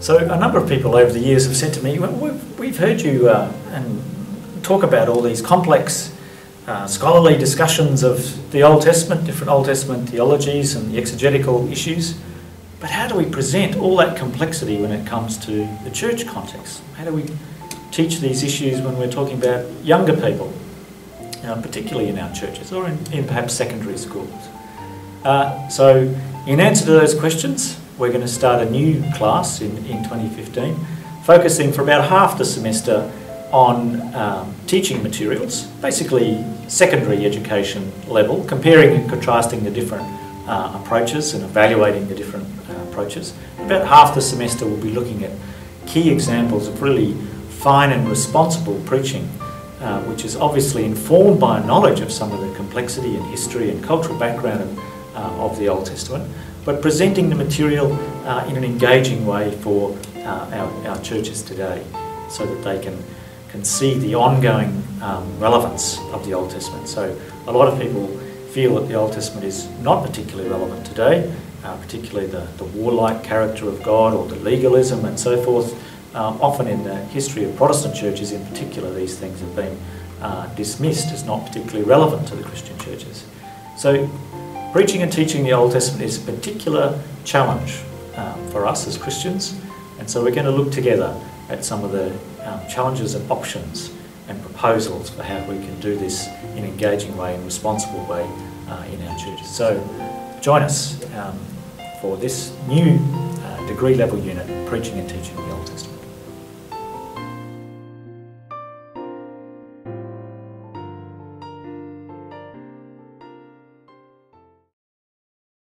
So a number of people over the years have said to me, well, we've heard you and talk about all these complex scholarly discussions of the Old Testament, different Old Testament theologies and the exegetical issues, but how do we present all that complexity when it comes to the church context? How do we teach these issues when we're talking about younger people, particularly in our churches or in perhaps secondary schools? So in answer to those questions, we're going to start a new class in 2015, focusing for about half the semester on teaching materials, basically secondary education level, comparing and contrasting the different approaches and evaluating the different approaches. About half the semester we'll be looking at key examples of really fine and responsible preaching, which is obviously informed by a knowledge of some of the complexity and history and cultural background of the Old Testament, but presenting the material in an engaging way for our churches today, so that they can see the ongoing relevance of the Old Testament. So a lot of people feel that the Old Testament is not particularly relevant today, particularly the warlike character of God or the legalism and so forth. Often in the history of Protestant churches in particular, these things have been dismissed as not particularly relevant to the Christian churches. So preaching and teaching the Old Testament is a particular challenge for us as Christians, and so we're going to look together at some of the challenges and options and proposals for how we can do this in an engaging way and responsible way in our churches. So join us for this new degree level unit, Preaching and Teaching the Old Testament.